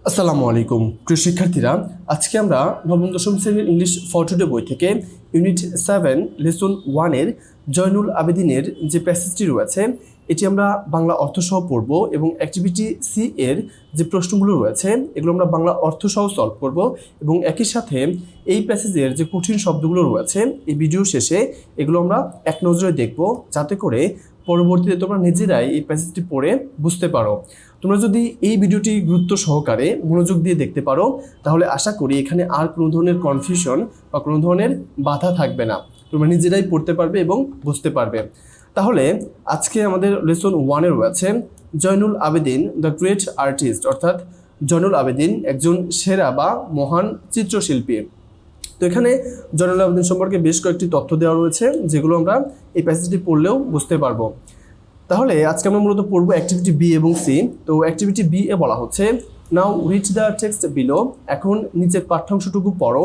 আসসালামু আলাইকুম প্রিয় শিক্ষার্থীরা, আজকে আমরা নবম দশম শ্রেণীর ইংলিশ ফর টুডে বই থেকে ইউনিট 7 লেসন 1 এর জয়নুল আবেদিনের যে প্যাসেজটি রয়েছে এটি আমরা বাংলা অর্থসহ পড়ব এবং অ্যাক্টিভিটি সি এর যে প্রশ্নগুলো রয়েছে এগুলো আমরা বাংলা অর্থসহ সলভ করব এবং একই সাথে এই প্যাসেজের যে কঠিন শব্দগুলো রয়েছে এই ভিডিও শেষে এগুলো আমরা এক নজরে দেখব, যাতে করে পরবর্তীতে তোমরা নিজেরাই এই প্যাসেজটি পড়ে বুঝতে পারো। তোমরা যদি এই ভিডিওটি গুরুত্ব সহকারে মনোযোগ দিয়ে দেখতে পারো তাহলে আশা করি এখানে আর কোনো ধরনের কনফিউশন বা কোনো ধরনের বাধা থাকবে না, তোমরা নিজেরাই পড়তে পারবে এবং বুঝতে পারবে। তাহলে আজকে আমাদের লেসন 1-এ রয়েছে Zainul Abedin the great artist, অর্থাৎ জয়নুল আবেদিন একজন সেরা বা মহান চিত্রশিল্পী। তো এখানে জয়নুল আবেদিন সম্পর্কে বেশ কয়েকটি তথ্য দেওয়া রয়েছে যেগুলো আমরা এই প্যাসেজটি পড়লেও বুঝতে পারবো। তাহলে আজকে আমরা মূলত পড়বো অ্যাক্টিভিটি বি এবং সি। তো অ্যাক্টিভিটি বি এ বলা হচ্ছে now read the text below, এখন নিচের পাঠ্যাংশটুকু পড়ো,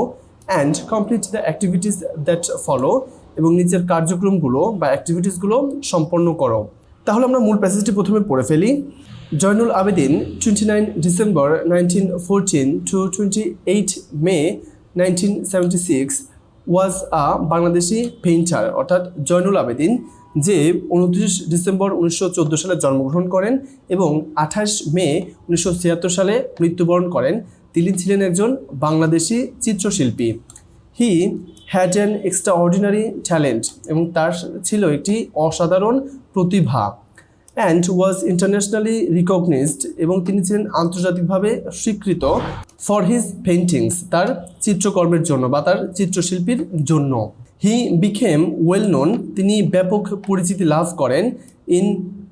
and complete the activities that follow, এবং নিচের কার্যক্রমগুলো বা অ্যাক্টিভিটিসগুলো সম্পন্ন করো। তাহলে আমরা মূল প্যাসেজটি প্রথমে পড়ে ফেলি। Zainul Abedin 29 December 1914 to 28 May 1976 was a Bangladeshi painter, অর্থাৎ জয়নুল আবেদিন যে 29 ডিসেম্বর 1914 সালে জন্মগ্রহণ করেন এবং 28 মে 1976 সালে মৃত্যুবরণ করেন, তিনি ছিলেন একজন বাংলাদেশি চিত্রশিল্পী। He had an extraordinary talent, এবং তার ছিল একটি অসাধারণ প্রতিভা। অ্যান্ড ওয়াজ ইন্টারন্যাশনালি রিকগনাইজড, এবং তিনি ছিলেন আন্তর্জাতিকভাবে স্বীকৃত ফর হিজ পেইন্টিংস, তার চিত্রকর্মের জন্য বা তার চিত্রশিল্পীর জন্য। হি বিকেম ওয়েল নোন, তিনি ব্যাপক পরিচিতি লাভ করেন ইন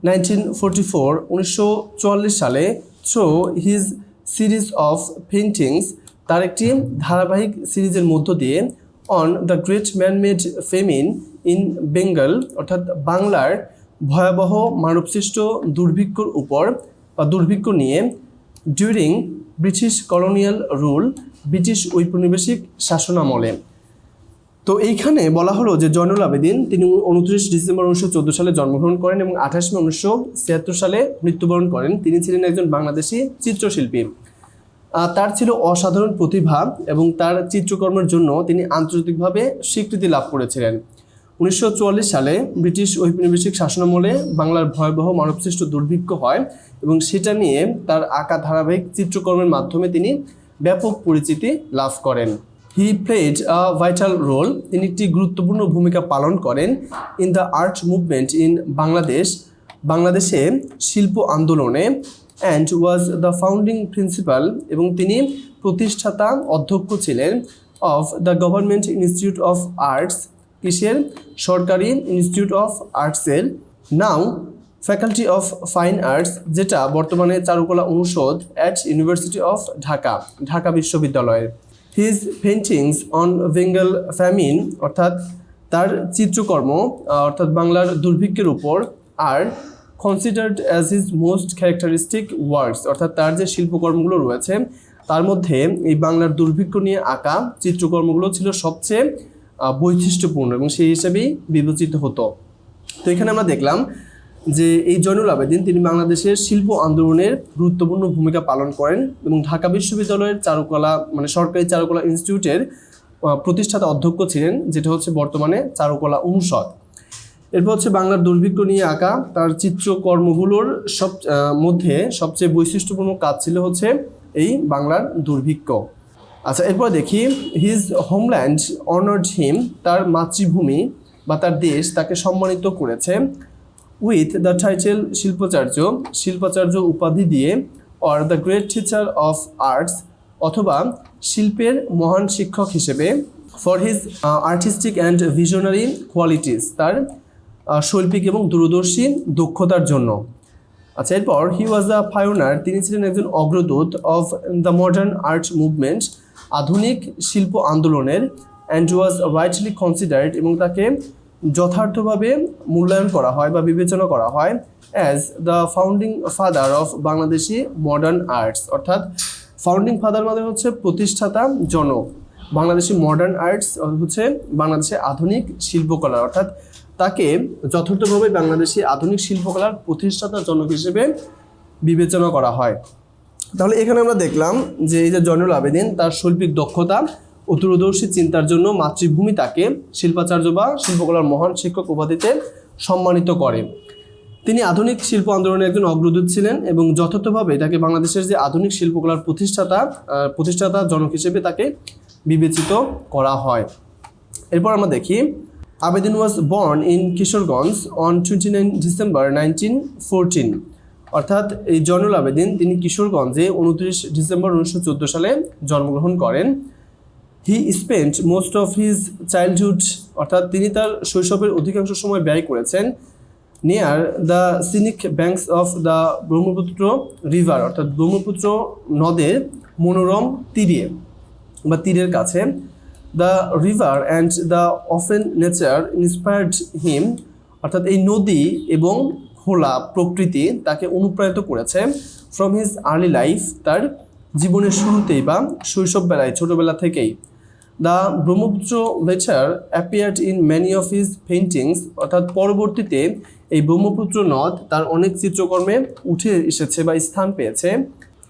1944 1944 সালে through his series of paintings, তার একটি ধারাবাহিক সিরিজের মধ্য দিয়ে on the great man-made famine in Bengal, অর্থাৎ বাংলার ভয়াবহ মানবসৃষ্ট দুর্ভিক্ষর উপর বা দুর্ভিক্ষ নিয়ে during British colonial rule, British ঔপনিবেশিক শাসনামলে। তো এইখানে বলা হলো যে জয়নুল আবেদিন তিনি 29 ডিসেম্বর 1914 সালে জন্মগ্রহণ করেন এবং 28 মে 1976 সালে মৃত্যুবরণ করেন। তিনি ছিলেন একজন বাংলাদেশি চিত্রশিল্পী। তার ছিল অসাধারণ প্রতিভা এবং তার চিত্রকর্মের জন্য তিনি আন্তর্জাতিকভাবে স্বীকৃতি লাভ করেছিলেন। 1944 সালে ব্রিটিশ ঔপনিবেশিক শাসনামলে বাংলার ভয়াবহ মানবসৃষ্ট দুর্ভিক্ষ হয় এবং সেটা নিয়ে তার আঁকা ধারাবাহিক চিত্রকর্মের মাধ্যমে তিনি ব্যাপক পরিচিতি লাভ করেন। He played a vital role, তিনি একটি গুরুত্বপূর্ণ ভূমিকা পালন করেন in the art movement in বাংলাদেশে শিল্প আন্দোলনে, and was the founding principal, এবং তিনি প্রতিষ্ঠাতা অধ্যক্ষ ছিলেন of the government institute of arts, কিসের? সরকারি ইনস্টিটিউট অফ আর্টসের, now faculty of fine arts, যেটা বর্তমানে চারুকলা অনুষদ অ্যাট ইউনিভার্সিটি অফ ঢাকা বিশ্ববিদ্যালয়ের। His paintings on Bengal famine, অর্থাৎ তার চিত্রকর্ম অর্থাৎ বাংলার দুর্ভিক্ষের উপর, আর considered as his most characteristic works, অর্থাৎ তার যে শিল্পকর্মগুলো রয়েছে তার মধ্যে এই বাংলার দুর্ভিক্ষ নিয়ে আঁকা চিত্রকর্মগুলো ছিল সবচেয়ে বৈশিষ্ট্যপূর্ণ এবং সেই হিসেবেই বিবেচিত হতো। তো এখানে আমরা দেখলাম যে এই জয়নুল আবেদিন তিনি বাংলাদেশের শিল্প আন্দোলনের গুরুত্বপূর্ণ ভূমিকা পালন করেন এবং ঢাকা বিশ্ববিদ্যালয়ের চারুকলা সরকারি চারুকলা ইনস্টিটিউটের প্রতিষ্ঠাতা অধ্যক্ষ ছিলেন, যেটা হচ্ছে বর্তমানে চারুকলা অনুষদ। এরপর হচ্ছে বাংলার দুর্ভিক্ষ নিয়ে আঁকা তার চিত্রকর্মগুলোর মধ্যে সবচেয়ে বৈশিষ্ট্যপূর্ণ কাজ ছিল হচ্ছে এই বাংলার দুর্ভিক্ষ। আচ্ছা, এরপর দেখি হিজ হোমল্যান্ড অনার্ড হিম, তার মাতৃভূমি বা তার দেশ তাকে সম্মানিত করেছে উইথ দ্য টাইটেল শিল্পাচার্য উপাধি দিয়ে, or the great teacher of arts, অথবা শিল্পের মহান শিক্ষক হিসেবে, for his artistic and visionary qualities, তার শৈল্পিক এবং দূরদর্শী দক্ষতার জন্য। আচ্ছা, এরপর হি ওয়াজ দ্য পায়োনিয়ার, তিনি ছিলেন একজন অগ্রদূত of the modern art movement, আধুনিক শিল্প আন্দোলনের, অ্যান্ড ওয়াজ রাইটলি কনসিডার্ড, এবং তাকে যথার্থভাবে মূল্যায়ন করা হয় বা বিবেচনা করা হয় as the founding father of Bangladeshi modern arts, অর্থাৎ ফাউন্ডিং ফাদার মানে হচ্ছে প্রতিষ্ঠাতা জনক, বাংলাদেশি মডার্ন আর্টস হচ্ছে বাংলাদেশের আধুনিক শিল্পকলা, অর্থাৎ তাকে যথার্থভাবে বাংলাদেশি আধুনিক শিল্পকলার প্রতিষ্ঠাতা জনক হিসেবে বিবেচনা করা হয়। তাহলে এখানে আমরা দেখলাম যে এই যে জয়নুল আবেদিন তার শৈল্পিক দক্ষতা ও দূরদর্শী চিন্তার জন্য মাতৃভূমি তাকে শিল্পাচার্য বা শিল্পকলার মহান শিক্ষক উপাধিতে সম্মানিত করে। তিনি আধুনিক শিল্প আন্দোলনের একজন অগ্রদূত ছিলেন এবং যথার্থভাবে তাকে বাংলাদেশের যে আধুনিক শিল্পকলার প্রতিষ্ঠাতা জনক হিসেবে তাকে বিবেচিত করা হয়। এরপর আমরা দেখি Abedin was born in Kishoreganj on 29 December 1914। অর্থাৎ এই জয়নুল আবেদিন তিনি কিশোরগঞ্জে 29 ডিসেম্বর 1914 সালে জন্মগ্রহণ করেন। He spent most of his childhood, অর্থাৎ তিনি তার শৈশবের অধিকাংশ সময় ব্যয় করেছেন near the scenic banks of the Brahmaputra river, অর্থাৎ ব্রহ্মপুত্র নদের মনোরম তীরে বা তীরের কাছে। The river and the open nature inspired him, অর্থাৎ এই নদী এবং খোলা প্রকৃতি তাকে অনুপ্রাণিত করেছে ফ্রম হিজ আর্লি লাইফ, তার জীবনের শুরুতেই বা শৈশব বেলায় ছোটোবেলা থেকেই। The Brahmaputra later appeared in many of his paintings, অর্থাৎ পরবর্তীতে এই ব্রহ্মপুত্র নদ তার অনেক চিত্রকর্মে উঠে এসেছে বা স্থান পেয়েছে।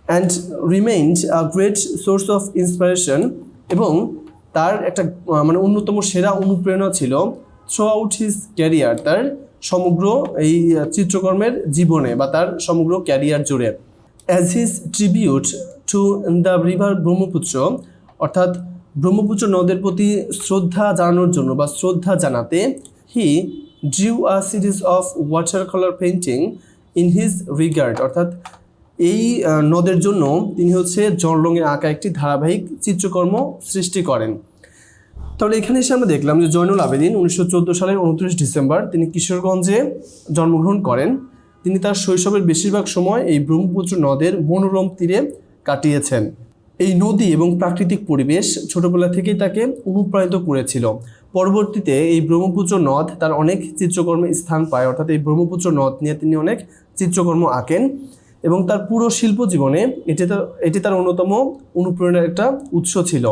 And remained a great source of inspiration, এবং তার একটা অন্যতম সেরা অনুপ্রেরণা ছিল থ্রু আউট হিজ ক্যারিয়ার, তার সমগ্র এই চিত্রকর্মের জীবনে বা তার সমগ্র ক্যারিয়ার জুড়ে। As his tribute to the river Brahmaputra, অর্থাৎ ব্রহ্মপুত্র নদের প্রতি শ্রদ্ধা জানানোর জন্য বা শ্রদ্ধা জানাতে হি drew a series of water colour painting in his regard, অর্থাৎ এই নদের জন্য তিনি জল রঙে আঁকা একটি ধারাবাহিক চিত্রকর্ম সৃষ্টি করেন। তাহলে এখানে এসে আমরা দেখলাম যে জয়নুল আবেদিন 1914 সালের 29 ডিসেম্বর তিনি কিশোরগঞ্জে জন্মগ্রহণ করেন। তিনি তার শৈশবের বেশিরভাগ সময় এই ব্রহ্মপুত্র নদের মনোরম তীরে কাটিয়েছেন। এই নদী এবং প্রাকৃতিক পরিবেশ ছোটবেলা থেকেই তাকে অনুপ্রাণিত করেছিল। পরবর্তীতে এই ব্রহ্মপুত্র নদ তার অনেক চিত্রকর্মে স্থান পায়, অর্থাৎ এই ব্রহ্মপুত্র নদ নিয়ে তিনি অনেক চিত্রকর্ম আঁকেন এবং তার পুরো শিল্প জীবনে এটি তার অন্যতম অনুপ্রেরণার একটা উৎস ছিল।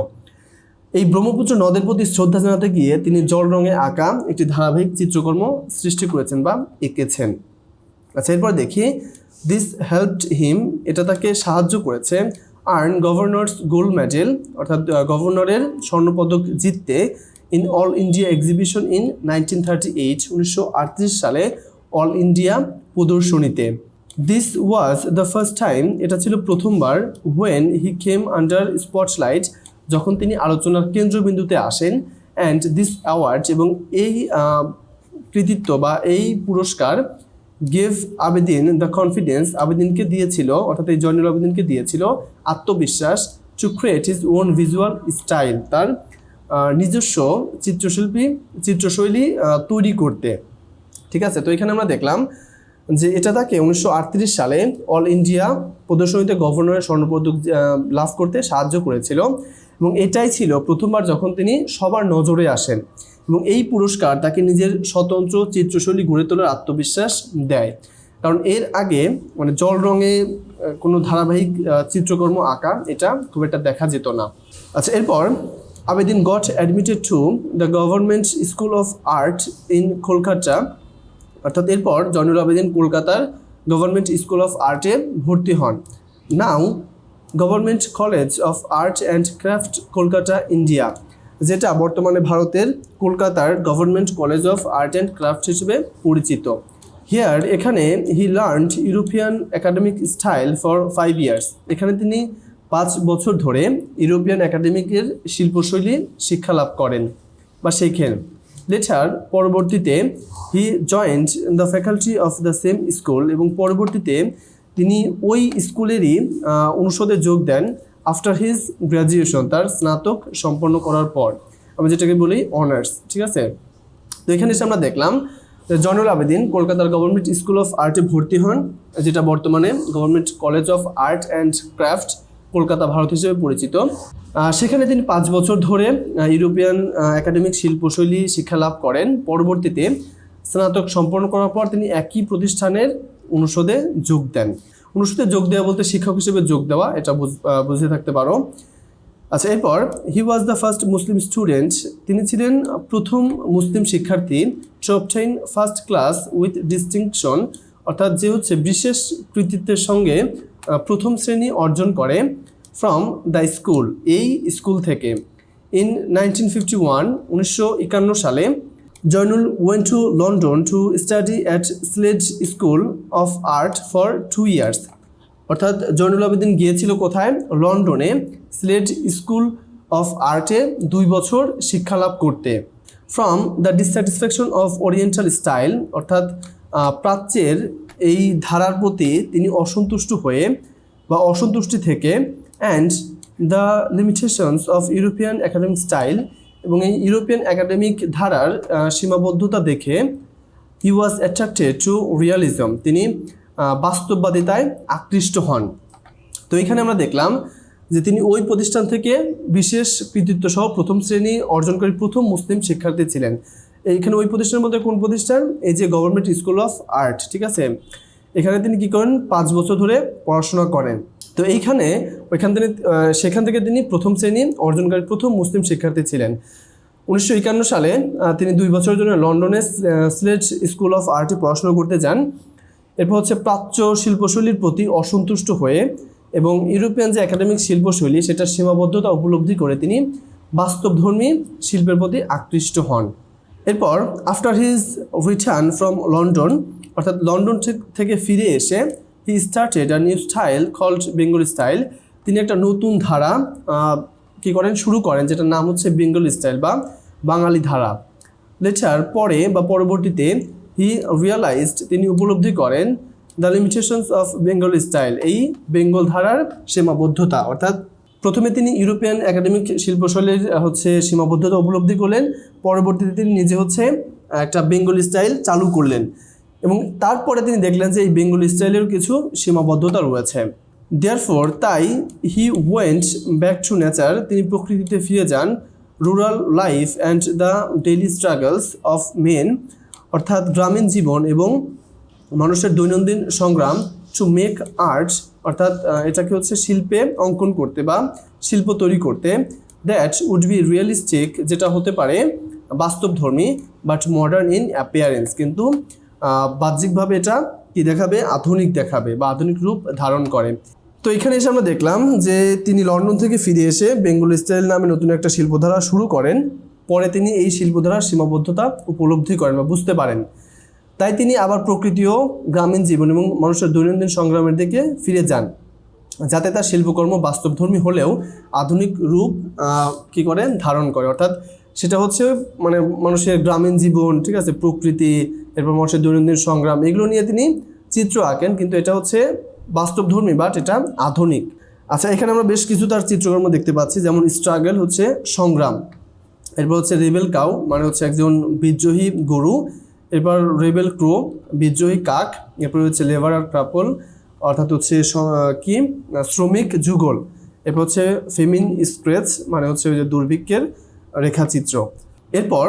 এই ব্রহ্মপুত্র নদের প্রতি শ্রদ্ধা জানাতে গিয়ে তিনি জল রঙে আঁকা একটি ধারাবাহিক চিত্রকর্ম সৃষ্টি করেছেন বা এঁকেছেন। আচ্ছা, এরপর দেখি দিস হেল্পড হিম, এটা তাকে সাহায্য করেছে আর্ন গভর্নর্স গোল্ড মেডেল, অর্থাৎ গভর্নরের স্বর্ণপদক জিততে in all India exhibition in 1938, 1938 সালে অল ইন্ডিয়া প্রদর্শনীতে। This was the first time, এটা ছিল প্রথমবার when he came under spotlight, যখন তিনি আলোচনার কেন্দ্রবিন্দুতে আসেন। অ্যান্ড দিস অ্যাওয়ার্ড, এবং এই কৃতিত্ব বা এই পুরস্কার গেভ আবেদিন দ্য কনফিডেন্স, আবেদিনকে দিয়েছিল, অর্থাৎ এই জয়নুল আবেদিনকে দিয়েছিল আত্মবিশ্বাস to create his own visual style, তার নিজস্ব চিত্রশৈলী তৈরি করতে। ঠিক আছে, তো এখানে আমরা দেখলাম যে এটা তাকে 1938 সালে অল ইন্ডিয়া প্রদর্শনীতে গভর্নরের স্বর্ণপদক লাভ করতে সাহায্য করেছিল এবং এটাই ছিল প্রথমবার যখন তিনি সবার নজরে আসেন এবং এই পুরস্কার তাকে নিজের স্বতন্ত্র চিত্রশৈলী গড়ে তোলার আত্মবিশ্বাস দেয়। কারণ এর আগে জল রঙে কোনো ধারাবাহিক চিত্রকর্ম আঁকা এটা খুব একটা দেখা যেত না। আচ্ছা, এরপর Abedin goat admitted to the government school of art in Kolkata, অর্থাৎ এরপর জয়নুল আবেদিন কলকাতার গভর্নমেন্ট স্কুল অফ আর্টে ভর্তি হন। Now government college of art and craft Kolkata India, যেটা বর্তমানে ভারতের কলকাতার government college of art and craft হিসেবে পরিচিত। হিয়ার, এখানে he learned European academic style for 5 years, এখানে তিনি 5 বছর ধরে ইউরোপিয়ান একাডেমিকের শিল্পশৈলী শিক্ষা লাভ করেন বা শেখেন। লেটার, পরবর্তীতে he joined the faculty of the same school, এবং পরবর্তীতে তিনি ওই স্কুলেরই অনুষদে যোগ দেন আফটার হিজ গ্র্যাজুয়েশন, তার স্নাতক সম্পন্ন করার পর, আমরা যেটাকে বলি অনার্স। ঠিক আছে, তো এখানে এসে আমরা দেখলাম জয়নুল আবেদিন কলকাতার গভর্নমেন্ট স্কুল অফ আর্টে ভর্তি হন, যেটা বর্তমানে government college of art and craft Kolkata Bharat হিসেবে পরিচিত। সেখানে তিনি 5 বছর ধরে ইউরোপিয়ান একাডেমিক শিল্পশৈলী শিক্ষা লাভ করেন। পরবর্তীতে স্নাতক সম্পন্ন করার পর তিনি একই প্রতিষ্ঠানের অনুষদে যোগ দেন। অনুষদে যোগ দেওয়া বলতে শিক্ষক হিসেবে যোগ দেওয়া, এটা বুঝে থাকতে পারো। আচ্ছা, এরপর he was the first Muslim student, তিনি ছিলেন প্রথম মুসলিম শিক্ষার্থী to obtain first class with distinction, অর্থাৎ যে বিশেষ কৃতিত্বের সঙ্গে প্রথম শ্রেণী অর্জন করে ফ্রম দ্য স্কুল, এই স্কুল থেকে। ইন 1951 সালে Zainul went to London to study at Slade school of art for 2 years। অর্থাৎ জয়নুল আবেদিন গিয়েছিল কোথায়? লন্ডনে স্লেজ স্কুল অফ আর্টে 2 বছর শিক্ষালাভ করতে। From the dissatisfaction of oriental style, অর্থাৎ প্রাচ্যের এই ধারার প্রতি তিনি অসন্তুষ্ট হয়ে বা অসন্তুষ্টি থেকে, and the limitations of European academic style, এবং এই ইউরোপিয়ান একাডেমিক ধারার সীমাবদ্ধতা দেখে হি ওয়াজ অ্যাট্রাক্টেড টু রিয়ালিজম, তিনি বাস্তববাদিতায় আকৃষ্ট হন। তো এখানে আমরা দেখলাম যে তিনি ওই প্রতিষ্ঠান থেকে বিশেষ কৃতিত্ব সহ প্রথম শ্রেণী অর্জনকারী প্রথম মুসলিম শিক্ষার্থী ছিলেন। এইখানে ওই প্রতিষ্ঠানের মধ্যে কোন প্রতিষ্ঠান? এই যে গভর্নমেন্ট স্কুল অফ আর্ট, ঠিক আছে। এখানে তিনি কী করেন? 5 বছর ধরে পড়াশোনা করেন। তো সেখান থেকে তিনি প্রথম শ্রেণী অর্জনকারী প্রথম মুসলিম শিক্ষার্থী ছিলেন। 1951 সালে তিনি 2 বছরের জন্য লন্ডনের স্লেজ স্কুল অফ আর্টে পড়াশোনা করতে যান। এরপর হচ্ছে প্রাচ্য শিল্পশৈলীর প্রতি অসন্তুষ্ট হয়ে এবং ইউরোপিয়ান যে একাডেমিক শিল্পশৈলী সেটার সীমাবদ্ধতা উপলব্ধি করে তিনি বাস্তবধর্মী শিল্পের প্রতি আকৃষ্ট হন। এরপর after his return from London, অর্থাৎ লন্ডন থেকে ফিরে এসে he started a new style called Bengali style, তিনি একটা নতুন ধারা শুরু করেন, যেটার নাম হচ্ছে বেঙ্গলি স্টাইল বা বাঙালি ধারা। লেটার পরবর্তীতে হি রিয়ালাইজড, তিনি উপলব্ধি করেন the limitations of Bengali style, এই বেঙ্গল ধারার সীমাবদ্ধতা। অর্থাৎ প্রথমে তিনি ইউরোপিয়ান একাডেমিক শিল্পশৈলীর সীমাবদ্ধতা উপলব্ধি করলেন, পরবর্তীতে তিনি নিজে একটা বেঙ্গলি স্টাইল চালু করলেন এবং তারপরে তিনি দেখলেন যে এই বেঙ্গলি স্টাইলের কিছু সীমাবদ্ধতা রয়েছে। দেয়ারফর তাই he went back to nature, তিনি প্রকৃতিতে ফিরে যান। Rural life and the daily struggles of men, অর্থাৎ গ্রামীণ জীবন এবং মানুষের দৈনন্দিন সংগ্রাম। টু মেক আর্ট, অর্থাৎ এটাকে শিল্পে অঙ্কন করতে বা শিল্প তৈরি করতে। দ্যাট উড বি রিয়েলিস্টিক, যেটা হতে পারে বাস্তবধর্মী, বাট মডার্ন ইন অ্যাপিয়ারেন্স, কিন্তু বাহ্যিকভাবে এটা কি দেখাবে? আধুনিক দেখাবে বা আধুনিক রূপ ধারণ করে। তো এখানে এসে আমরা দেখলাম যে তিনি লন্ডন থেকে ফিরে এসে বেঙ্গল স্টাইল নামে নতুন একটা শিল্পধারা শুরু করেন। পরে তিনি এই শিল্পধারার সীমাবদ্ধতা উপলব্ধি করেন বা বুঝতে পারেন। তাই তিনি আবার প্রকৃতি ও গ্রামীণ জীবন এবং মানুষের দৈনন্দিন সংগ্রামের দিকে ফিরে যান, যাতে তার শিল্পকর্ম বাস্তবধর্মী হলেও আধুনিক রূপ ধারণ করে। অর্থাৎ সেটা মানুষের গ্রামীণ জীবন, ঠিক আছে, প্রকৃতি, এরপর মানুষের দৈনন্দিন সংগ্রাম, এগুলো নিয়ে তিনি চিত্র আঁকেন, কিন্তু এটা বাস্তবধর্মী, বাট এটা আধুনিক। আচ্ছা, এখানে আমরা বেশ কিছু তার চিত্রকর্ম দেখতে পাচ্ছি, যেমন স্ট্রাগল সংগ্রাম, এরপর রেবেল কাউ মানে একজন বিদ্রোহী গরু, এরপর রেবেল ক্রো বিদ্রোহী কাক, এরপর লেবারার ক্রাপল অর্থাৎ শ্রমিক যুগল, এরপর ফেমিন স্ক্রেচ মানে দুর্ভিক্ষের রেখাচিত্র। এরপর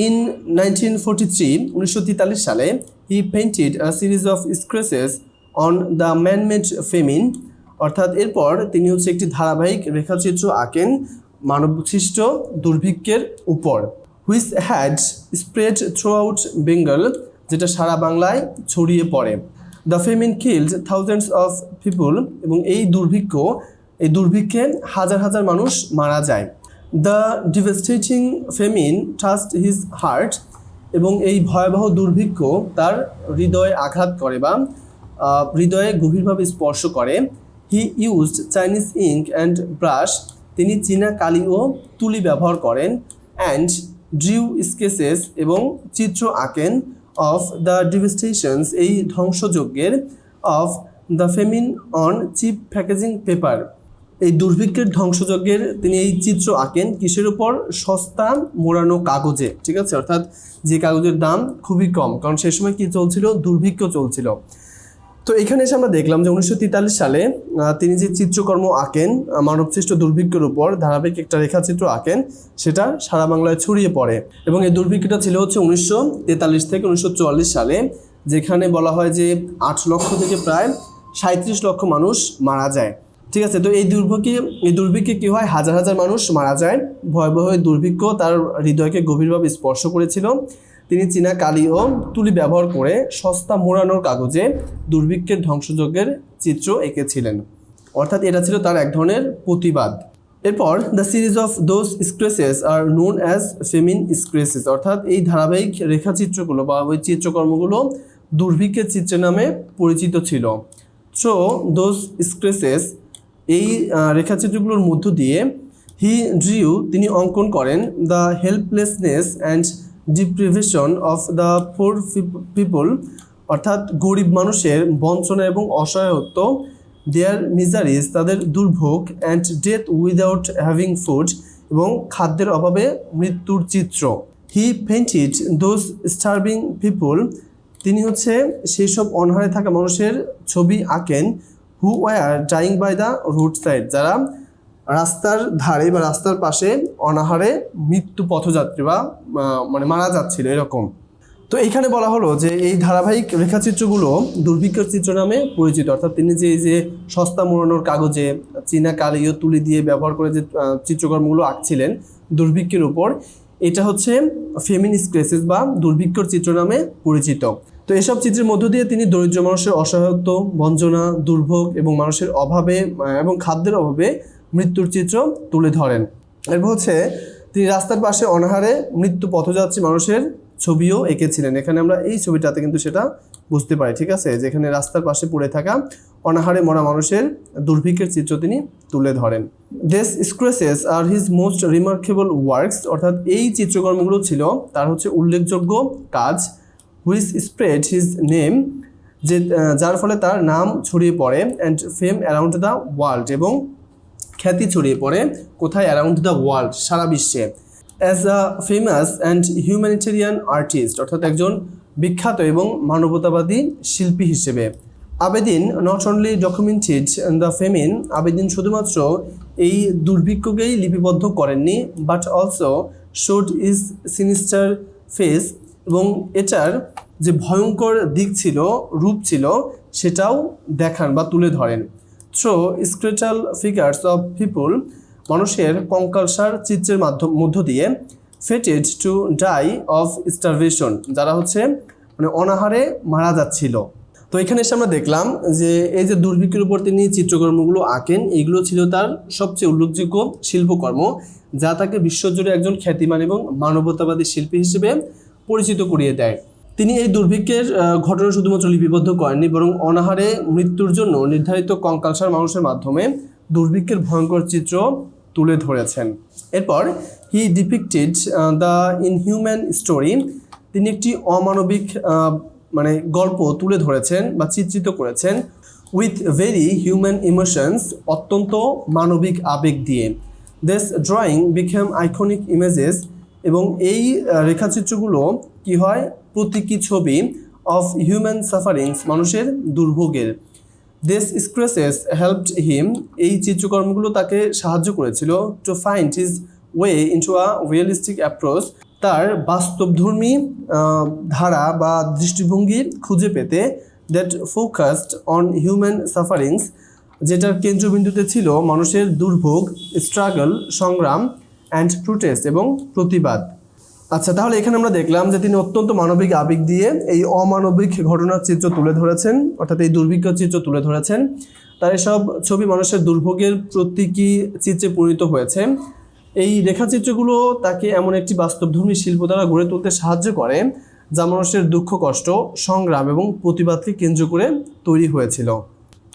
ইন 1943 সালে he painted a series of sketches on the manmade famine, অর্থাৎ এরপর তিনি একটি ধারাবাহিক রেখাচিত্র আঁকেন মানবসৃষ্ট দুর্ভিক্ষের উপর। Which had spread through out Bengal, যেটা সারা বাংলায় ছড়িয়ে পড়ে। The famine killed thousands of people, এবং এই দুর্ভিক্ষে হাজার হাজার মানুষ মারা যায়। The devastating famine touched his heart, এবং এই ভয়াবহ দুর্ভিক্ষ তার হৃদয়ে আঘাত করে বা হৃদয়ে গভীরভাবে স্পর্শ করে। He used Chinese ink and brush, তিনি চীনা কালি ও তুলি ব্যবহার করেন। অ্যান্ড ড্রিউ স্কেচেস, এবং চিত্র আঁকেন। অফ দ্য ডিভাস্টেশনস, এই ধ্বংসযজ্ঞের। Of the famine on cheap packaging paper, এই দুর্ভিক্ষের ধ্বংসযজ্ঞের তিনি এই চিত্র আঁকেন কিসের উপর? সস্তা মোড়ানো কাগজে, ঠিক আছে, অর্থাৎ যে কাগজের দাম খুবই কম, কারণ সেই সময় কি চলছিল? দুর্ভিক্ষ চলছিল। তো এখানে এসে আমরা দেখলাম যে 1943 সালে তিনি যে চিত্রকর্ম আঁকেন মানবসৃষ্ট দুর্ভিক্ষের উপর ধারাবাহিক একটা রেখাচিত্র আঁকেন, সেটা সারা বাংলায় ছড়িয়ে পড়ে। এবং এই দুর্ভিক্ষটা ছিল 1943 থেকে 1944 সালে, যেখানে বলা হয় যে 8 লক্ষ থেকে প্রায় 37 লক্ষ মানুষ মারা যায়, ঠিক আছে। তো এই দুর্ভিক্ষে কী হয়? হাজার হাজার মানুষ মারা যায়। ভয়াবহ দুর্ভিক্ষ তার হৃদয়কে গভীরভাবে স্পর্শ করেছিল। তিনি চীনা কালি ও তুলি ব্যবহার করে সস্তা মোড়ানোর কাগজে দুর্ভিক্ষের ধ্বংসযজ্ঞের চিত্র এঁকেছিলেন। অর্থাৎ এটা ছিল তার এক ধরনের প্রতিবাদ। এরপর the series of those sketches are known as famine sketches, অর্থাৎ এই ধারাবাহিক রেখাচিত্রগুলো বা ওই চিত্রকর্মগুলো দুর্ভিক্ষের চিত্র নামে পরিচিত ছিল। সো দোজ স্ক্রেচেস, এই রেখাচিত্রগুলোর মধ্য দিয়ে হি ড্রিউ, তিনি অঙ্কন করেন the helplessness and deprivation of the poor people, অর্থাৎ গরিব মানুষের বঞ্চনা এবং অসহায়ত্ব, দেয়ার মিজারিজ, তাদের দুর্ভোগ, and death without having food, এবং খাদ্যের অভাবে মৃত্যুর চিত্র। He painted those starving people, তিনি হচ্ছে সেই সব অনাহারে থাকা মানুষের ছবি আঁকেন, who were dying by the road side, যারা রাস্তার ধারে বা রাস্তার পাশে অনাহারে মৃত্যু পথযাত্রী বা মানে মারা যাচ্ছিল এরকম। তো এইখানে বলা হলো যে এই ধারাবাহিক রেখাচিত্রগুলো দুর্ভিক্ষের চিত্র নামে পরিচিত, অর্থাৎ তিনি যে এই যে সস্তা মোড়ানোর কাগজে চীনা কালি ও তুলি দিয়ে ব্যবহার করে যে চিত্রকর্মগুলো আঁকছিলেন দুর্ভিক্ষের উপর, এটা হচ্ছে ফেমিন স্ক্রেচেস বা দুর্ভিক্ষর চিত্র নামে পরিচিত। তো এসব চিত্রের মধ্য দিয়ে তিনি দরিদ্র মানুষের অসহায়ত্ব, বঞ্চনা, দুর্ভোগ এবং মানুষের অভাবে এবং খাদ্যের অভাবে মৃত্যুর চিত্র তুলে ধরেন। এরপর হচ্ছে তিনি রাস্তার পাশে অনাহারে মৃত্যু পথযাত্রী মানুষের ছবিও এঁকেছিলেন। এখানে আমরা এই ছবিটাতে কিন্তু সেটা বুঝতে পারি, ঠিক আছে, যেখানে রাস্তার পাশে পড়ে থাকা অনাহারে মরা মানুষের দুর্ভিক্ষের চিত্র তিনি তুলে ধরেন। This sketches are his most remarkable works, অর্থাৎ এই চিত্রকর্মগুলো ছিল তার হচ্ছে উল্লেখযোগ্য কাজ, হুইচ স্প্রেড হিজ নেম, যে যার ফলে তার নাম ছড়িয়ে পড়ে, and fame around the world, এবং খ্যাতি ছড়িয়ে পড়ে কোথায়, অ্যারাউন্ড দ্য ওয়ার্ল্ড, সারা বিশ্বে। As a famous and humanitarian artist, অর্থাৎ একজন বিখ্যাত এবং মানবতাবাদী শিল্পী হিসেবে। Abedin not only documented the famine, Abedin শুধুমাত্র এই দুর্ভিক্ষকেই লিপিবদ্ধ করেননি, but also showed is sinister face, এবং এটার যে ভয়ঙ্কর দিক ছিল, রূপ ছিল, সেটাও দেখান বা তুলে ধরেন। থ্রো স্ক্রেটাল ফিগার্স অফ পিপল, মানুষের কঙ্কালসার চিত্রের মধ্য দিয়ে, faded to die of starvation, যারা হচ্ছে মানে অনাহারে মারা যাচ্ছিল। তো এখানে এসে আমরা দেখলাম যে এই যে দুর্ভিক্ষের উপর তিনি চিত্রকর্মগুলো আঁকেন, এইগুলো ছিল তার সবচেয়ে উল্লেখযোগ্য শিল্পকর্ম, যা তাকে বিশ্বজুড়ে একজন খ্যাতিমান এবং মানবতাবাদী শিল্পী হিসেবে পরিচিত করিয়ে দেয়। তিনি এই দুর্ভিক্ষের ঘটনা শুধুমাত্র লিপিবদ্ধ করেননি, বরং অনাহারে মৃত্যুর জন্য নির্ধারিত কঙ্কালসার মানুষের মাধ্যমে দুর্ভিক্ষের ভয়ঙ্কর চিত্র তুলে ধরেছেন। এরপর হি ডিপিক্টেড দ্য ইনহিউম্যান স্টোরি, তিনি একটি অমানবিক মানে গল্প তুলে ধরেছেন বা চিত্রিত করেছেন, উইথ ভেরি হিউম্যান ইমোশনস, অত্যন্ত মানবিক আবেগ দিয়ে। This drawing became iconic images, এবং এই রেখাচিত্রগুলো কি হয়, প্রতীকী ছবি, অফ হিউম্যান সাফারিংস, মানুষের দুর্ভোগের। দিস স্ক্রেচেস হেল্পড হিম, এই চিত্রকর্মগুলো তাকে সাহায্য করেছিল, to find his way into a realistic approach, তার বাস্তবধর্মী ধারা বা দৃষ্টিভঙ্গি খুঁজে পেতে, that focused on human sufferings, যেটার কেন্দ্রবিন্দুতে ছিল মানুষের দুর্ভোগ, স্ট্রাগল, সংগ্রাম, অ্যান্ড প্রোটেস্ট, এবং প্রতিবাদ। আচ্ছা, তাহলে এখানে আমরা দেখলাম যে তিনি অত্যন্ত মানবিক আবেগ দিয়ে এই অমানবিক ঘটনার চিত্র তুলে ধরেছেন, অর্থাৎ এই দুর্ভিক্ষের চিত্র তুলে ধরেছেন। তার এসব ছবি মানুষের দুর্ভোগের প্রতীকী চিত্রে পরিণত হয়েছে। এই রেখাচিত্রগুলো তাকে এমন একটি বাস্তবধর্মী শিল্প দ্বারা গড়ে তুলতে সাহায্য করে, যা মানুষের দুঃখ, কষ্ট, সংগ্রাম এবং প্রতিবাদকে কেন্দ্র করে তৈরি হয়েছিল।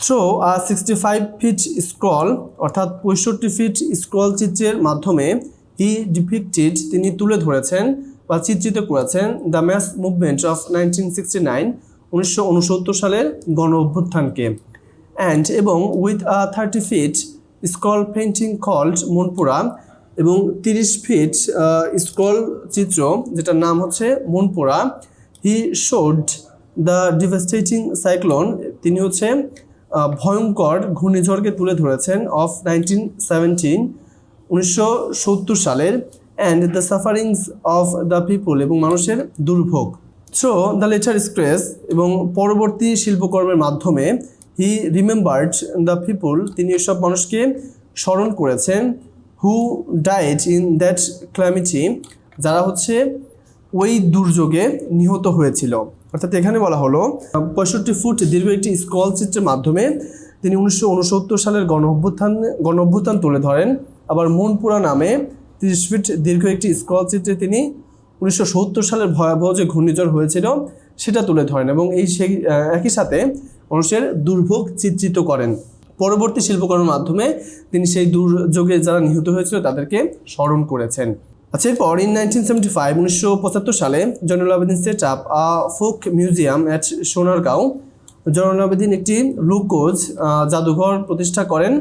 থ্রো আ 65 ফিট স্ক্রল, অর্থাৎ 65 ফিট স্ক্রল চিত্রের মাধ্যমে হি ডিপিক্টেড, তিনি তুলে ধরেছেন বা চিত্রিত করেছেন, দ্য ম্যাস মুভমেন্ট অফ 1969, 1969 সালের গণ অভ্যুত্থানকে। অ্যান্ড এবং with a 30 feet scroll painting called Monpura, এবং 30 ফিট স্ক্রল চিত্র যেটার নাম হচ্ছে Monpura. He showed the devastating cyclone, তিনি হচ্ছে ভয়ঙ্কর ঘূর্ণিঝড়কে তুলে ধরেছেন, অফ 1917, 1970 সালের, and the sufferings of the people, এবং মানুষের দুর্ভোগ। থ্রো দ্য লেটার স্ক্রেচ, এবং পরবর্তী শিল্পকর্মের মাধ্যমে হি রিমেম্বার্ড দ্য পিপল, তিনি এসব মানুষকে স্মরণ করেছেন, হু ডাইড ইন দ্যাট ক্ল্যামিটি, যারা হচ্ছে ওই দুর্যোগে নিহত হয়েছিল। অর্থাৎ এখানে বলা হলো 65 ফুট দীর্ঘ একটি স্ক্রল চিত্রের মাধ্যমে তিনি 1969 সালের গণ অভ্যুত্থান তুলে ধরেন। আবার মনপুরা নামে 30 ফিট দীর্ঘ একটি স্ক্রল চিত্রে তিনি 1970 সালের ভয়াবহ যে ঘূর্ণিঝড় হয়েছিল সেটা তুলে ধরেন এবং সেই একই সাথে মানুষের দুর্ভোগ চিত্রিত করেন। পরবর্তী শিল্পকর্মের মাধ্যমে তিনি সেই দুর্যোগে যারা নিহত হয়েছিল তাদেরকে স্মরণ করেছেন। আচ্ছা, এরপর ইন 1975 সালে Zainul Abedin set up a folk museum at Sonargaon. Zainul Abedin একটি লোকজ জাদুঘর প্রতিষ্ঠা করেন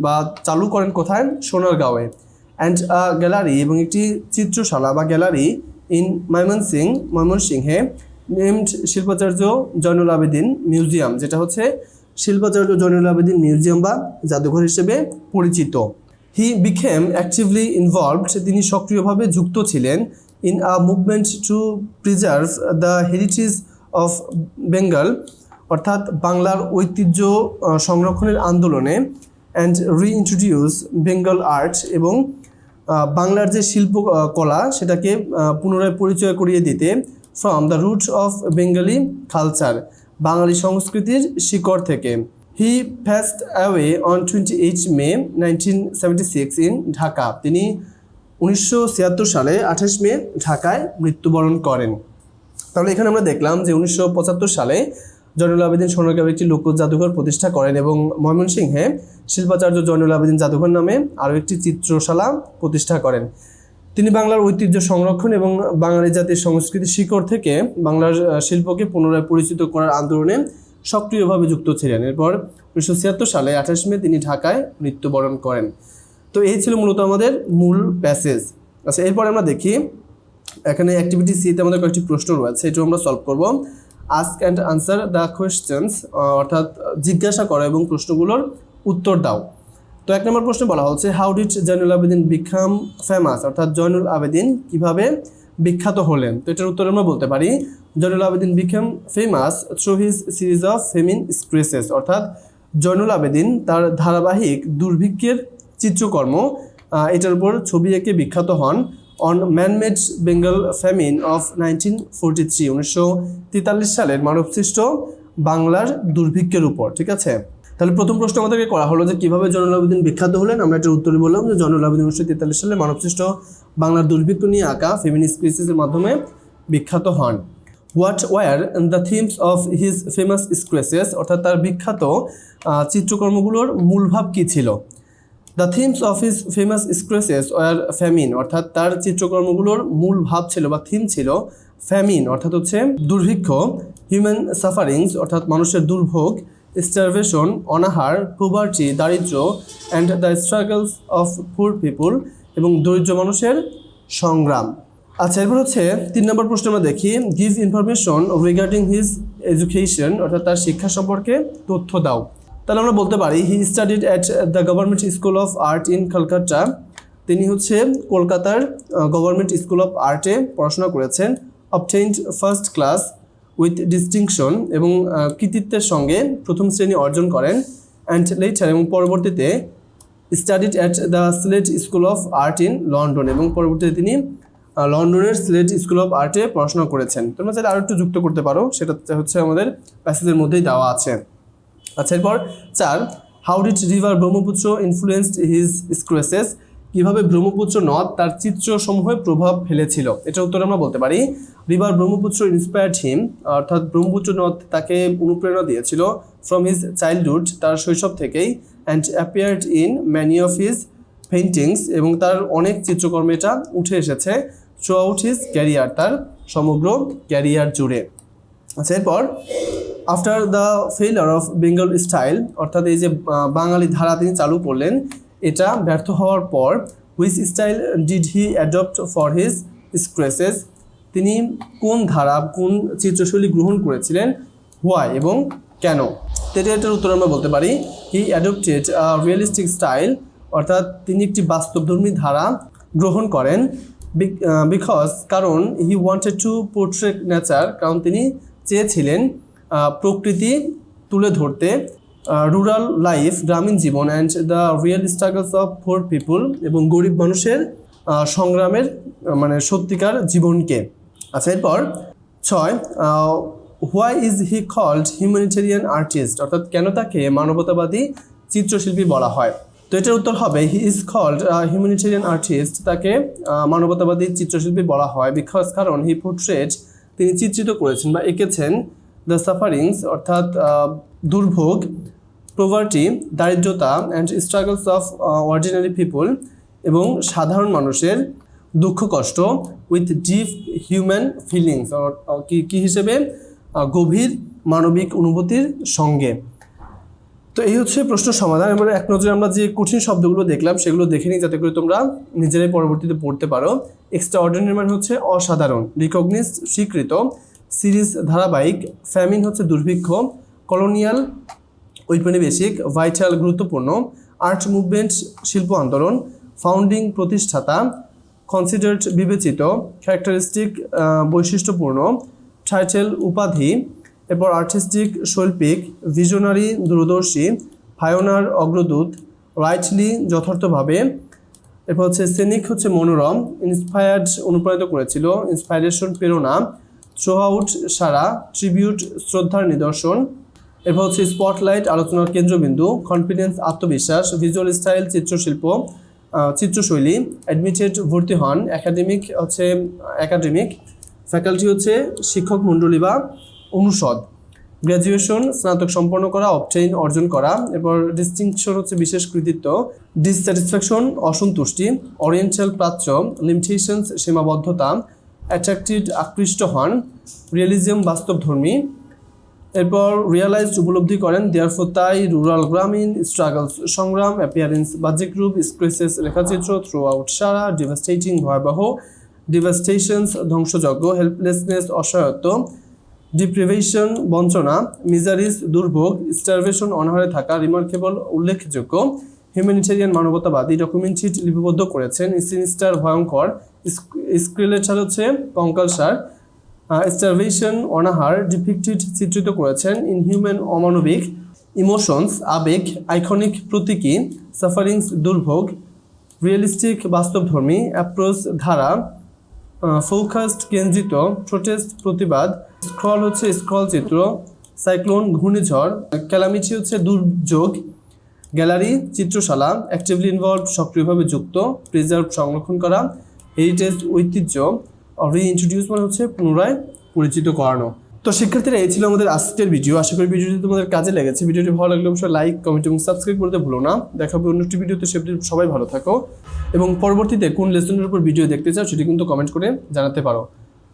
বা চালু করেন কোথায়? সোনারগাঁওয়ে। অ্যান্ড গ্যালারি এবং একটি চিত্রশালা বা গ্যালারি ইন ময়মনসিংহে নেমড শিল্পাচার্য জয়নুল আবেদিন মিউজিয়াম, যেটা হচ্ছে শিল্পাচার্য জয়নুল আবেদিন মিউজিয়াম বা জাদুঘর হিসেবে পরিচিত। হি বিকেম অ্যাক্টিভলি ইনভলভড, তিনি সক্রিয়ভাবে যুক্ত ছিলেন in a movement two preserve the heritage of Bengal, অর্থাৎ বাংলার ঐতিহ্য সংরক্ষণের আন্দোলনে। অ্যান্ড রিইন্ট্রোডিউস বেঙ্গল আর্ট, এবং বাংলার যে শিল্পকলা সেটাকে পুনরায় পরিচয় করিয়ে দিতে from the roots of Bengali culture, বাঙালি সংস্কৃতির শিকড় থেকে। He passed away on 28 May 1976 in Dhaka, তিনি 1976 সালে 28 মে ঢাকায় মৃত্যুবরণ করেন। তাহলে এখানে আমরা দেখলাম যে 1975 সালে জয়নুল আবেদিন সোনারগাঁও একটি লোকজ জাদুঘর প্রতিষ্ঠা করেন এবং ময়মনসিংহে শিল্পাচার্য জয়নুল আবেদিন জাদুঘর নামে আরও একটি চিত্রশালা প্রতিষ্ঠা করেন। তিনি বাংলার ঐতিহ্য সংরক্ষণ এবং বাঙালি জাতির সংস্কৃতির শিকড় থেকে বাংলার শিল্পকে পুনরায় পরিচিত করার আন্দোলনে সক্রিয়ভাবে যুক্ত ছিলেন। এরপর 1976 সালে 28 মে তিনি ঢাকায় মৃত্যুবরণ করেন। তো এই ছিল মূলত আমাদের মূল প্যাসেজ। আচ্ছা, এরপর আমরা দেখি এখানে অ্যাক্টিভিটি সিতে আমাদের কয়েকটি প্রশ্ন রয়েছে, এটাও আমরা সলভ করব। Ask and answer the questions, অর্থাৎ জিজ্ঞাসা করো এবং প্রশ্নগুলোর উত্তর দাও। তো 1 নম্বর প্রশ্নে বলা হচ্ছে how did Zainul Abedin become famous, অর্থাৎ জয়নুল আবেদিন কিভাবে বিখ্যাত হলেন। তো এটার উত্তর আমরা বলতে পারি Zainul Abedin become famous through his series of famine sketches, অর্থাৎ জয়নুল আবেদিন তার ধারাবাহিক দুর্ভিক্ষের চিত্রকর্ম এটার উপর ছবি এঁকে বিখ্যাত হন। On man-made Bengal famine of 1943, 1943 সালের মানবসৃষ্ট বাংলার দুর্ভিক্ষের উপর। ঠিক আছে, তাহলে প্রথম প্রশ্ন আমাদেরকে করা হলো যে কীভাবে জয়নুল আবেদিন বিখ্যাত হলেন। আমরা এটার উত্তরে বললাম যে জয়নুল আবেদিন 1943 সালে মানবসৃষ্ট বাংলার দুর্ভিক্ষ নিয়ে আঁকা ফেমিন স্কেচেসের মাধ্যমে বিখ্যাত হন। What were the themes of his famous sketches, অর্থাৎ তার বিখ্যাত চিত্রকর্মগুলোর মূলভাব কী ছিল। The themes of his famous sketches were famine, অর্থাৎ তার চিত্রকর্মগুলোর মূল ভাব ছিল বা থিম ছিল ফ্যামিন, অর্থাৎ হচ্ছে দুর্ভিক্ষ। হিউম্যান সাফারিংস, অর্থাৎ মানুষের দুর্ভোগ। স্টারভেশন, অনাহার। পোভার্টি, দারিদ্র্য। অ্যান্ড দ্য স্ট্রাগলস অফ পুর পিপুল, এবং দরিদ্র মানুষের সংগ্রাম। আচ্ছা, এরপর হচ্ছে 3 নম্বর প্রশ্ন আমরা দেখি give information regarding his education, অর্থাৎ তার শিক্ষা সম্পর্কে তথ্য দাও। তাহলে আমরা বলতে পারি হি studied at the government school of art in Kolkata, তিনি হচ্ছে কলকাতার গভর্নমেন্ট স্কুল অফ আর্টে পড়াশোনা করেছেন। Obtained first class with distinction, এবং কৃতিত্বের সঙ্গে প্রথম শ্রেণী অর্জন করেন। অ্যান্ড লেটার, এবং পরবর্তীতে studied at the slate school of art in London, এবং পরবর্তীতে তিনি লন্ডনের স্লেট স্কুল অফ আর্টে পড়াশোনা করেছেন। তোমরা চাইলে আরও একটু যুক্ত করতে পারো, সেটা হচ্ছে আমাদের প্যাসেজের মধ্যেই দেওয়া আছে। আচ্ছা, এরপর 4 how did river Brahmaputra influenced his sketches, কীভাবে ব্রহ্মপুত্র নদ তার চিত্রসমূহে প্রভাব ফেলেছিল। এটার উত্তর আমরা বলতে পারি রিভার ব্রহ্মপুত্র ইন্সপায়ার্ড হিম, অর্থাৎ ব্রহ্মপুত্র নদ তাকে অনুপ্রেরণা দিয়েছিল ফ্রম হিজ চাইল্ডহুড, তার শৈশব থেকেই। And appeared in many of his paintings, এবং তার অনেক চিত্রকর্মে এটা উঠে এসেছে থ্রু আউট হিজ ক্যারিয়ার, তার সমগ্র ক্যারিয়ার জুড়ে। আচ্ছা, এরপর after the failure of Bengal style, অর্থাৎ এই যে বাঙালি ধারা তিনি চালু করলেন, এটা ব্যর্থ হওয়ার পর which style did he adopt for his sketches, তিনি কোন ধারা কোন চিত্রশৈলী গ্রহণ করেছিলেন, হোয়াই এবং কেন। এটার উত্তর আমরা বলতে পারি হি অ্যাডপ্টেড রিয়েলিস্টিক স্টাইল, অর্থাৎ তিনি একটি বাস্তবধর্মী ধারা গ্রহণ করেন। বিকজ, কারণ he wanted to portray nature, কারণ তিনি চেয়েছিলেন প্রকৃতি তুলে ধরতে। রুরাল লাইফ, গ্রামীণ জীবন। And the real struggles of poor people, এবং গরিব মানুষের সংগ্রামের মানে সত্যিকার জীবনকে। আচ্ছা, এরপর 6, why is he called humanitarian artist, অর্থাৎ কেন তাকে মানবতাবাদী চিত্রশিল্পী বলা হয়। তো এটার উত্তর হবে he is called humanitarian artist, তাকে মানবতাবাদী চিত্রশিল্পী বলা হয় বিকজ, কারণ হি পোর্ট্রেট, তিনি চিত্রিত করেছেন বা এঁকেছেন দ্য সাফারিংস, অর্থাৎ দুর্ভোগ, প্রভার্টি, দারিদ্রতা and struggles of ordinary people, এবং সাধারণ মানুষের দুঃখ কষ্ট, উইথ ডিপ হিউম্যান ফিলিংস, কি হিসেবে, গভীর মানবিক অনুভূতির সঙ্গে। তো এই হচ্ছে প্রশ্ন সমাধান। এবারে এক নজরে আমরা যে কঠিন শব্দগুলো দেখলাম সেগুলো দেখে নিই, যাতে করে তোমরা নিজেরাই পরবর্তীতে পড়তে পারো। এক্সট্রা অর্ডিনারি মানে হচ্ছে অসাধারণ, রিকগনিজড স্বীকৃত, সিরিজ ধারাবাহিক, ফ্যামিন হচ্ছে দুর্ভিক্ষ, কলোনিয়াল ঔপনিবেশিক, ভাইটাল গুরুত্বপূর্ণ, আর্ট মুভমেন্ট শিল্প আন্দোলন, ফাউন্ডিং প্রতিষ্ঠাতা, কনসিডার্ড বিবেচিত, ক্যারেক্টারিস্টিক বৈশিষ্ট্যপূর্ণ, টাইটেল উপাধি, এরপর আর্টিস্টিক শৈল্পিক, ভিশনারি দূরদর্শী, পায়োনার অগ্রদূত, রাইটলি যথার্থভাবে, এরপর হচ্ছে সেনিক হচ্ছে মনোরম, ইন্সপায়ার্ড অনুপ্রাণিত করেছিল, ইন্সপাইরেশন প্রেরণা, থ্রো আউট সারা, ট্রিবিউট শ্রদ্ধার নিদর্শন, এরপর হচ্ছে স্পটলাইট আলোচনার কেন্দ্রবিন্দু, কনফিডেন্স আত্মবিশ্বাস, ভিজুয়াল স্টাইল চিত্রশিল্প চিত্রশৈলী, অ্যাডমিটেড ভর্তি হন, একাডেমিক হচ্ছে একাডেমিক, ফ্যাকাল্টি হচ্ছে শিক্ষক মণ্ডলী বা অনুষদ, গ্র্যাজুয়েশন স্নাতক সম্পন্ন করা, অবটেইন অর্জন করা, এরপর ডিস্টিংশন হচ্ছে বিশেষ কৃতিত্ব, ডিসস্যাটিসফ্যাকশন অসন্তুষ্টি, অরিয়েন্টাল প্রাচ্য, লিমিটেশনস সীমাবদ্ধতা, অ্যাট্রাক্টেড আকৃষ্ট হন, রিয়েলিজম বাস্তবধর্মী, এরপর রিয়ালাইজড উপলব্ধি করেন, দেয়ারফর তাই, রুরাল গ্রামীণ, স্ট্রাগলস সংগ্রাম, অ্যাপিয়ারেন্স বাহ্যিক রূপ, স্ক্রেসেস রেখাচিত্র, থ্রু আউট সারা, ডিভাস্টেটিং ভয়াবহ, ডিভাস্টেশনস ধ্বংসযজ্ঞ, হেল্পলেসনেস অসহায়ত্ব, ডিপ্রিভেশন বঞ্চনা, মিজারিস দুর্ভোগ, স্টারভেশন অনাহারে থাকা, রিমার্কেবল উল্লেখযোগ্য, হিউম্যানিটেরিয়ান মানবতাবাদী, ডকুমেন্টেড লিপিবদ্ধ করেছেন, সিনিস্টার ভয়ঙ্কর, স্ক্রিলেটার হচ্ছে কঙ্কালসার, স্টারভেশন অনাহার, ডিপিক্টেড চিত্রিত করেছেন, ইনহিউম্যান অমানবিক, ইমোশনস আবেগ, আইকনিক প্রতীকী, সাফারিংস দুর্ভোগ, রিয়েলিস্টিক বাস্তবধর্মী, অ্যাপ্রোচ ধারা, ফোকাসড কেন্দ্রিত, প্রোটেস্ট প্রতিবাদ, স্ক্রল হচ্ছে স্ক্রল চিত্র, সাইক্লোন ঘূর্ণিঝড়, ক্যালামিটি হচ্ছে দুর্যোগ, গ্যালারি চিত্রশালা, অ্যাক্টিভলি ইনভলভ সক্রিয়ভাবে যুক্ত, প্রিজার্ভ সংরক্ষণ করা, হেরিটেজ ঐতিহ্য, রিইন্ট্রোডিউস মানে হচ্ছে পুনরায় পরিচিত করানো। তো শিক্ষার্থীরা, এই ছিল আমাদের আজকের ভিডিও। আশা করি ভিডিওটি তোমাদের কাজে লেগেছে। ভিডিওটি ভালো লাগলে অবশ্যই লাইক, কমেন্ট এবং সাবস্ক্রাইব করতে ভুলো না। দেখা হবে অন্য একটি ভিডিওতে। সবাই ভালো থাকো, এবং পরবর্তীতে কোন লেসনের উপর ভিডিও দেখতে চাও সেটি কিন্তু কমেন্ট করে জানাতে পারো।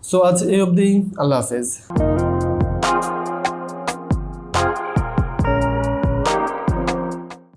সো আজ এই অবধি, আল্লাহ হাফেজ।